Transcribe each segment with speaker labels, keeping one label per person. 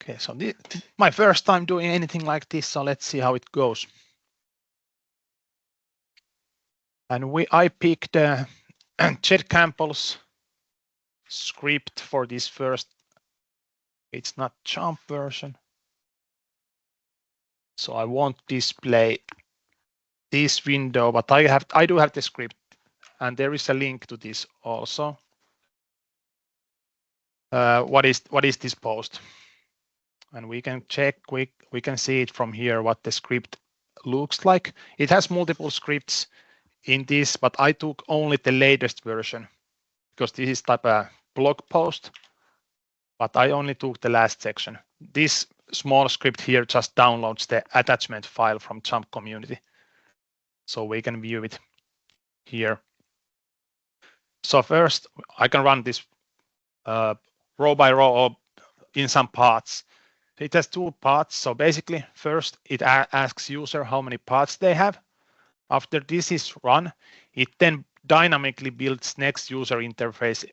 Speaker 1: Okay, so my first time doing anything like this, so let's see how it goes. And I picked Chet Campbell's script for this first. It's not JMP version. So I won't display this window, but I do have the script, and there is a link to this also. What is this post? And we can check, we can see it from here what the script looks like. It has multiple scripts in this, but I took only the latest version because this is type of blog post, but I only took the last section. This small script here just downloads the attachment file from JMP community. So we can view it here. So first I can run this row by row or in some parts. It has 2 parts. So basically first it asks user how many parts they have. After this is run, it then dynamically builds next user interface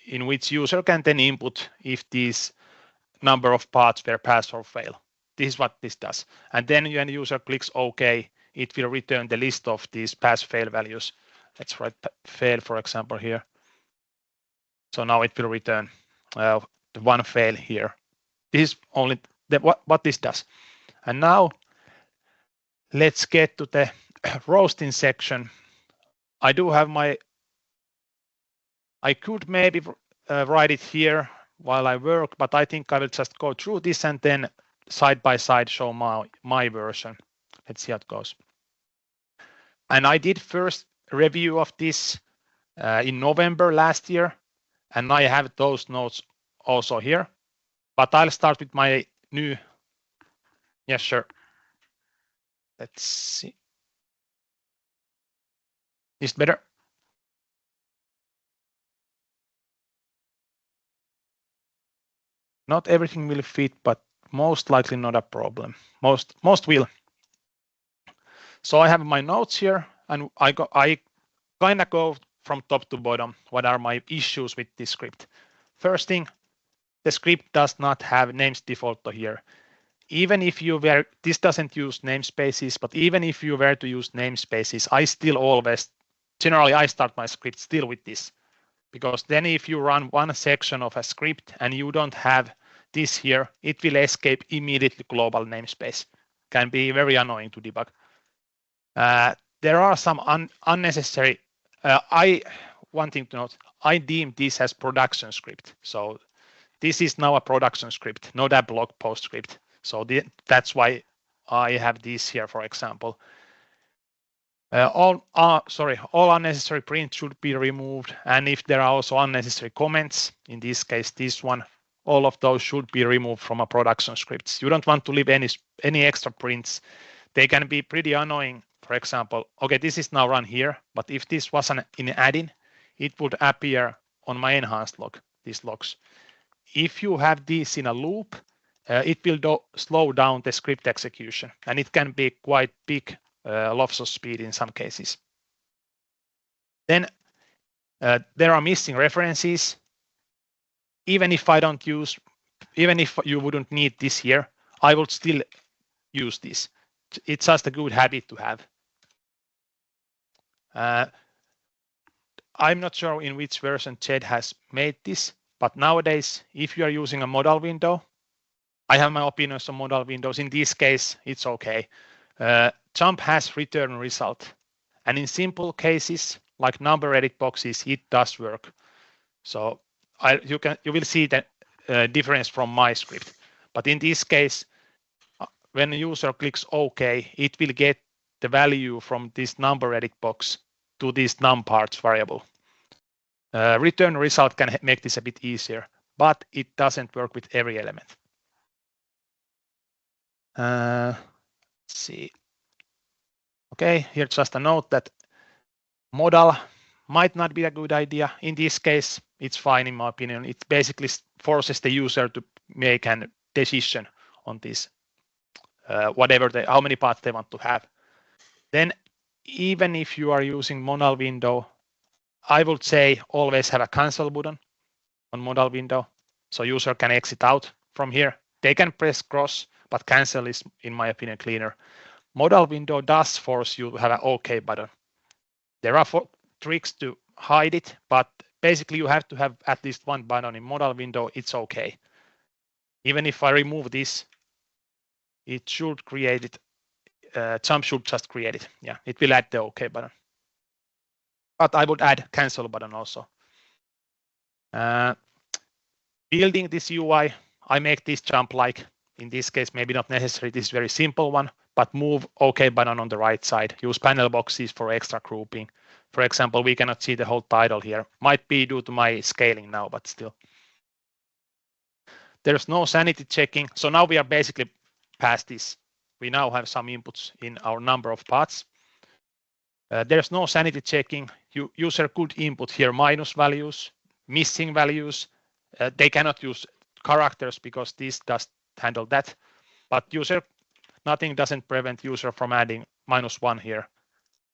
Speaker 1: in which user can then input if these number of parts were pass or fail. This is what this does. And then when user clicks OK, it will return the list of these pass fail values. Let's write fail, for example, here. So now it will return the 1 fail here. This is only what this does. And now let's get to the roasting section. I do have I could maybe write it here while I work, but I think I will just go through this and then side by side show my version. Let's see how it goes. And I did first review of this in November last year, and I have those notes also here. But I'll start with my new. Yes, sure. Let's see. Is it better? Not everything will fit, but most likely not a problem. Most will. So I have my notes here, and I kind of go from top to bottom. What are my issues with this script? First thing, the script does not have names default to here. Even if you were, this doesn't use namespaces, but even if you were to use namespaces, I still generally I start my script still with this. Because then if you run one section of a script and you don't have this here, it will escape immediately global namespace. Can be very annoying to debug. There are some unnecessary, one thing to note, I deem this as production script. So this is now a production script, not a blog post script. So that's why I have this here, for example. All unnecessary prints should be removed. And if there are also unnecessary comments, in this case, this one, all of those should be removed from a production scripts. You don't want to leave any extra prints. They can be pretty annoying. For example, okay, this is now run here, but if this wasn't in add-in, it would appear on my enhanced log, these logs. If you have this in a loop, it will slow down the script execution, and it can be quite big loss of speed in some cases. Then there are missing references. Even if you wouldn't need this here, I would still use this. It's just a good habit to have. I'm not sure in which version Chet has made this, but nowadays, if you are using a modal window, I have my opinions on modal windows. In this case, it's okay. JMP has return result, and in simple cases like number edit boxes, it does work. So you will see the difference from my script. But in this case, when the user clicks OK, it will get the value from this number edit box to this numParts variable. Return result can make this a bit easier, but it doesn't work with every element. Let's see. Okay, here's just a note that modal might not be a good idea. In this case, it's fine in my opinion. It basically forces the user to make a decision on this, how many parts they want to have. Then even if you are using modal window, I would say always have a cancel button on modal window, so user can exit out from here They can press cross, but cancel is, in my opinion, cleaner. Modal window does force you to have an OK button. There are tricks to hide it, but basically you have to have at least one button in modal window. It's okay. Even if I remove this, it should create it. Jump should just create it. Yeah, it will add the OK button. But I would add cancel button also. Building this UI, I make this jump like, in this case, maybe not necessary. This is very simple one, but move OK button on the right side. Use panel boxes for extra grouping. For example, we cannot see the whole title here. Might be due to my scaling now, but still. There's no sanity checking. So now we are basically past this. We now have some inputs in our number of parts. There's no sanity checking. User could input here minus values, missing values. They cannot use characters because this does handle that. But nothing doesn't prevent user from adding -1 here.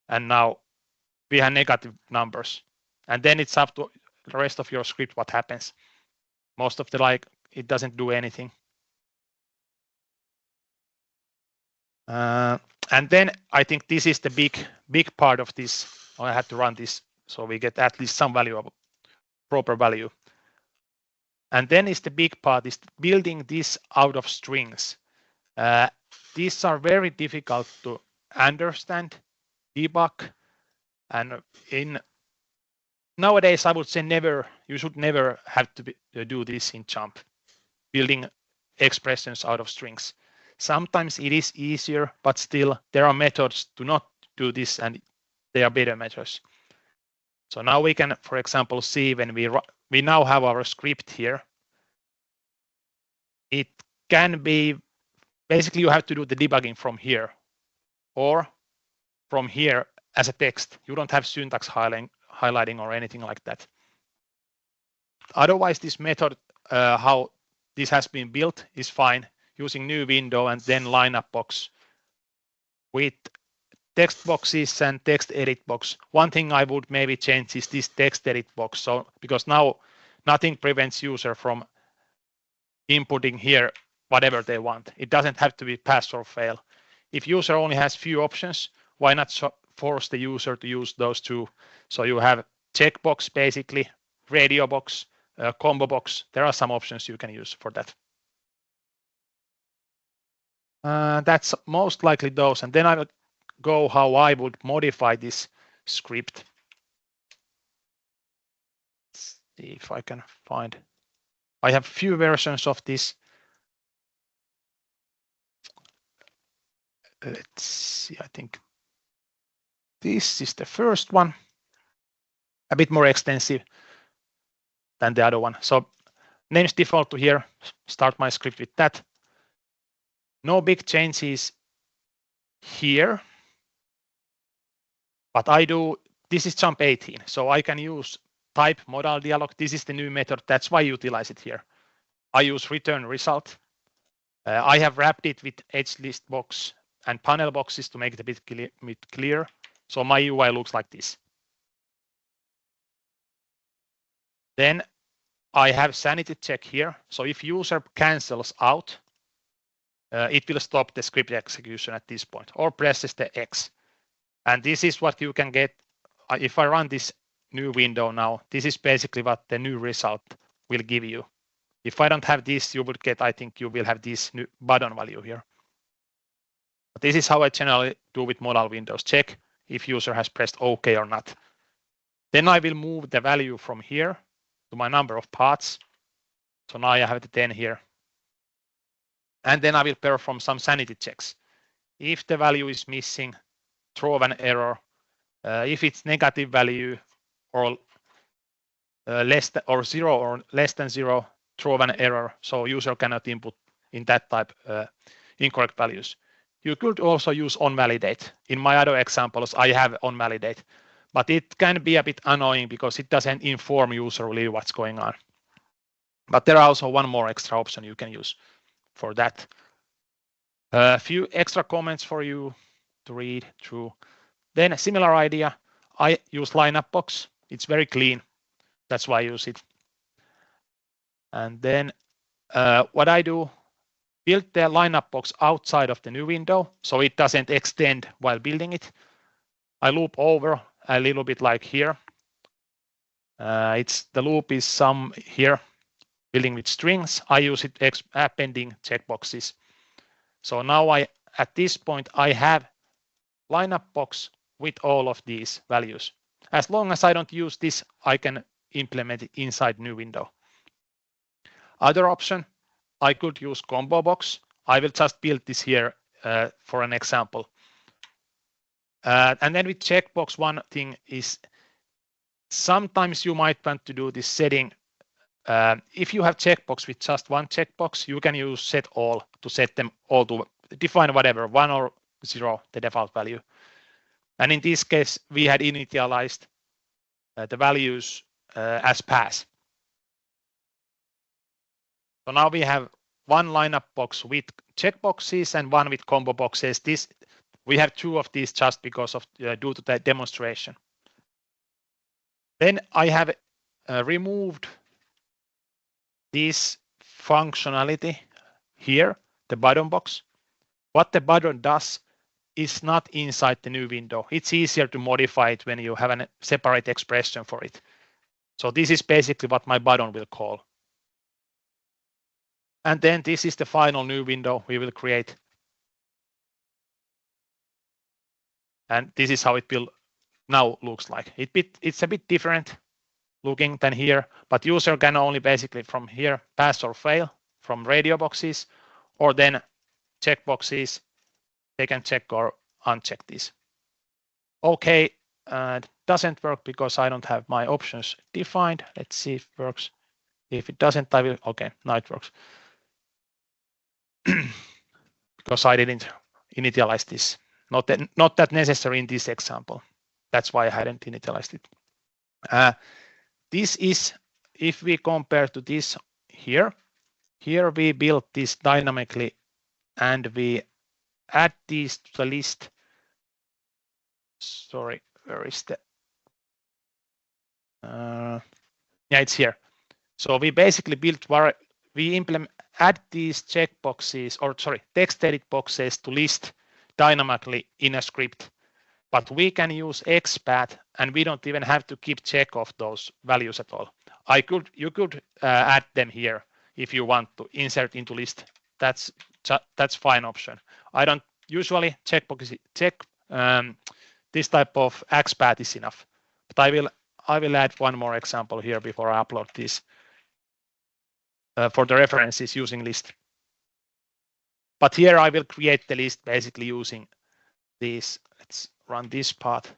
Speaker 1: And now we have negative numbers. And then it's up to the rest of your script what happens. Most of the it doesn't do anything. And then I think this is the big part of this. I had to run this so we get at least some value of proper value. And then is the big part is building this out of strings. These are very difficult to understand, debug, and nowadays I would say you should never have to do this in JMP, building expressions out of strings. Sometimes it is easier, but still there are methods to not do this, and they are better methods. So now we can, for example, see when we now have our script here. It can be basically you have to do the debugging from here or from here as a text. You don't have syntax highlighting or anything like that. Otherwise, this method, how this has been built, is fine. Using new window and then lineup box with text boxes and text edit box. One thing I would maybe change is this text edit box. So because now nothing prevents user from inputting here whatever they want. It doesn't have to be pass or fail. If user only has few options, why not force the user to use those two? So you have checkbox basically, radio box, combo box. There are some options you can use for that. That's most likely those. And then I will go how I would modify this script. Let's see if I can find. I have few versions of this. Let's see, I think this is the first one. A bit more extensive than the other one. So names default to here, start my script with that. No big changes here, but this is JMP 18, so I can use type modal dialog. This is the new method, that's why I utilize it here. I use return result. I have wrapped it with edge list box and panel boxes to make it a bit clear. So my UI looks like this. Then I have sanity check here. So if user cancels out, it will stop the script execution at this point or presses the X. And this is what you can get. If I run this new window now, this is basically what the new result will give you. If I don't have this, you would get, I think you will have this new button value here. But this is how I generally do with modal windows. Check if user has pressed OK or not. Then I will move the value from here to my number of parts. So now I have the 10 here. And then I will perform some sanity checks. If the value is missing, throw an error. If it's negative value or less than or 0 or less than 0, throw an error. So user cannot input in that type incorrect values. You could also use onValidate. In my other examples, I have onValidate, but it can be a bit annoying because it doesn't inform user really what's going on. But there are also one more extra option you can use for that. A few extra comments for you to read through. Then a similar idea, I use lineup box. It's very clean. That's why I use it. And then what I do, build the lineup box outside of the new window so it doesn't extend while building it. I loop over a little bit like here. The loop is some here, building with strings. I use it appending checkboxes. So now at this point, I have lineup box with all of these values. As long as I don't use this, I can implement it inside new window. Other option, I could use combo box. I will just build this here for an example. And then with checkbox, one thing is sometimes you might want to do this setting. If you have checkbox with just one checkbox, you can use set all to set them all to define whatever, 1 or 0, the default value. And in this case, we had initialized the values as pass. So now we have one lineup box with checkboxes and one with combo boxes. We have 2 of these just because of due to the demonstration. Then I have removed this functionality here, the button box. What the button does is not inside the new window. It's easier to modify it when you have a separate expression for it. So this is basically what my button will call. And then this is the final new window we will create. And this is how it will now looks like. It's a bit different looking than here, but user can only basically from here pass or fail from radio boxes, or then checkboxes. They can check or uncheck this. Okay, doesn't work because I don't have my options defined. Let's see if it works. If it doesn't, I will. Okay, now it works. Because I didn't initialize this. Not that necessary in this example. That's why I hadn't initialized it. This is, if we compare to this here we built this dynamically and we add these to the list. Sorry, where is the? Yeah, it's here. So we basically add these checkboxes, or sorry, text edit boxes to list dynamically in a script. But we can use XPath, and we don't even have to keep check of those values at all. You could add them here if you want to insert into list. That's fine option. I don't usually check this type of XPath is enough. But I will add one more example here before I upload this for the references using list. But here I will create the list basically using these. Let's run this part.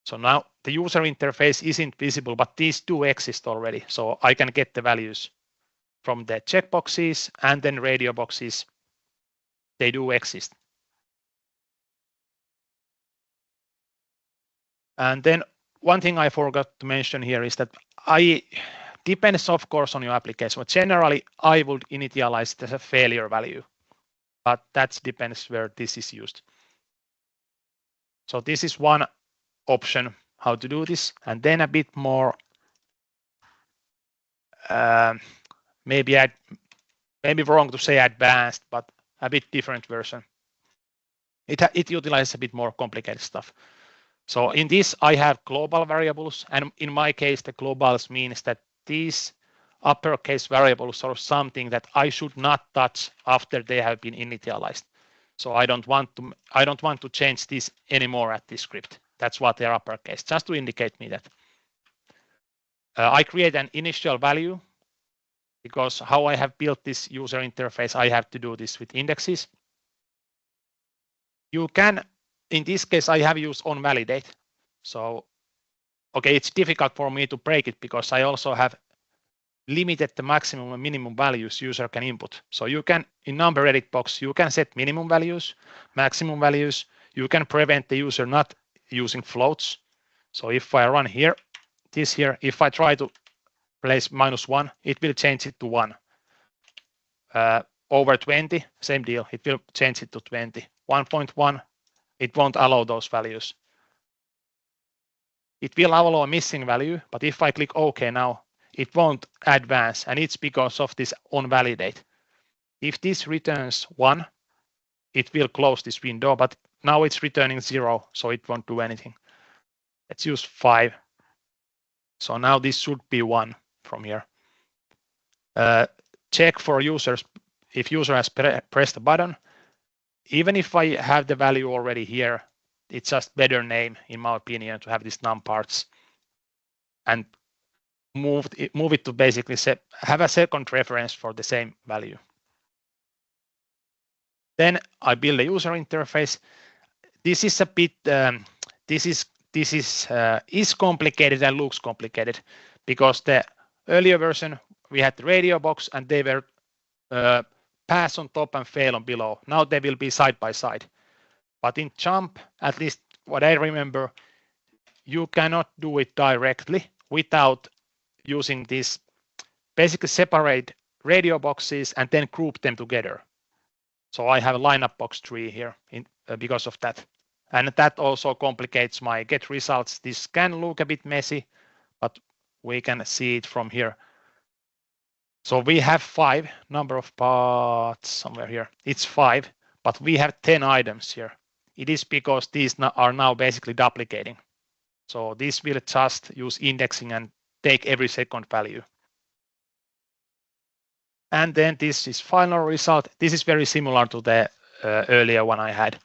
Speaker 1: So now the user interface isn't visible, but these do exist already. So I can get the values from the checkboxes and then radio boxes. They do exist. And then one thing I forgot to mention here is that depends of course on your application. But generally, I would initialize it as a failure value, but that depends where this is used. So this is one option how to do this, and then a bit more maybe wrong to say advanced, but a bit different version. It utilizes a bit more complicated stuff. So in this, I have global variables, and in my case, the globals means that these uppercase variables are something that I should not touch after they have been initialized. So I don't want to change this anymore at this script. That's what they're uppercase, just to indicate me that. I create an initial value because how I have built this user interface, I have to do this with indexes. You can, in this case, I have used onValidate. So, okay, it's difficult for me to break it because I also have limited the maximum and minimum values user can input. So you can, in number edit box, you can set minimum values, maximum values. You can prevent the user not using floats. So if I run here, if I try to place -1, it will change it to 1. Over 20, same deal, it will change it to 20. 1.1, it won't allow those values. It will allow a missing value, but if I click OK now, it won't advance, and it's because of this onValidate. If this returns 1, it will close this window, but now it's returning 0, so it won't do anything. Let's use 5. So now this should be 1 from here. Check for users if user has pressed the button. Even if I have the value already here, it's just better name, in my opinion, to have these num parts and move it to basically have a second reference for the same value. Then I build a user interface. This is a bit this is complicated and looks complicated because the earlier version we had the radio box and they were pass on top and fail on below. Now they will be side by side. But in JMP, at least what I remember, you cannot do it directly without using this basically separate radio boxes and then group them together. So I have a lineup box tree here because of that. And that also complicates my get results. This can look a bit messy, but we can see it from here. So we have 5 number of parts somewhere here. It's 5, but we have 10 items here. It is because these are now basically duplicating. So this will just use indexing and take every second value. And then this is final result. This is very similar to the earlier one I had.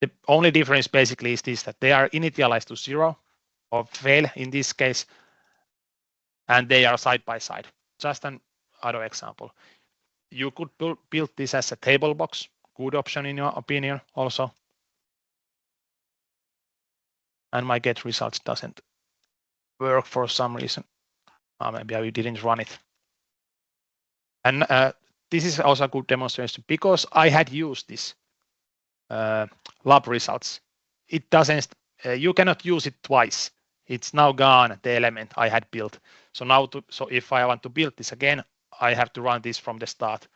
Speaker 1: The only difference basically is this, that they are initialized to 0 or fail in this case, and they are side by side. Just an other example. You could build this as a table box. Good option in your opinion also. And my get results doesn't work for some reason. Maybe I didn't run it. And this is also a good demonstration because I had used this lab results. It doesn't, you cannot use it twice. It's now gone, the element I had built. So now, so if I want to build this again, I have to run this from the start.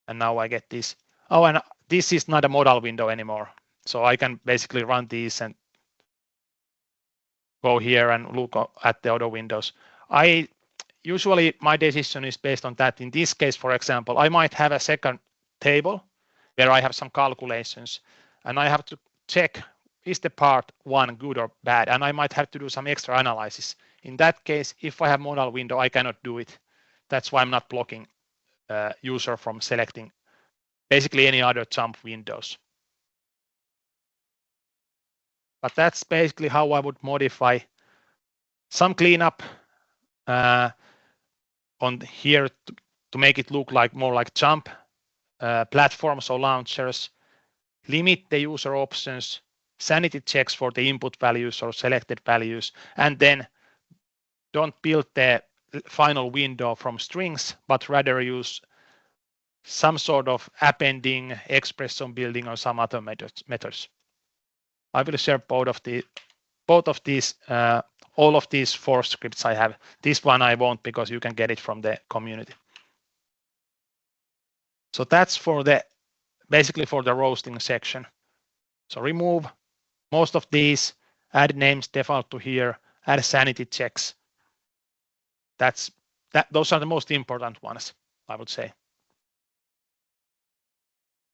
Speaker 1: And now I get this. Oh, and this is not a modal window anymore. So I can basically run these and go here and look at the other windows. Usually my decision is based on that. In this case, for example, I might have a second table where I have some calculations and I have to check, is the part 1 good or bad? And I might have to do some extra analysis. In that case, if I have modal window, I cannot do it. That's why I'm not blocking user from selecting basically any other JMP windows. But that's basically how I would modify some cleanup on here to make it look like more like JMP platforms or launchers, limit the user options, sanity checks for the input values or selected values, and then don't build the final window from strings, but rather use some sort of appending, expression building, or some other methods. I will share all of these 4 scripts I have. This one I won't because you can get it from the community. So that's for basically for the roasting section. So remove most of these, add names default to here, add sanity checks. Those are the most important ones, I would say.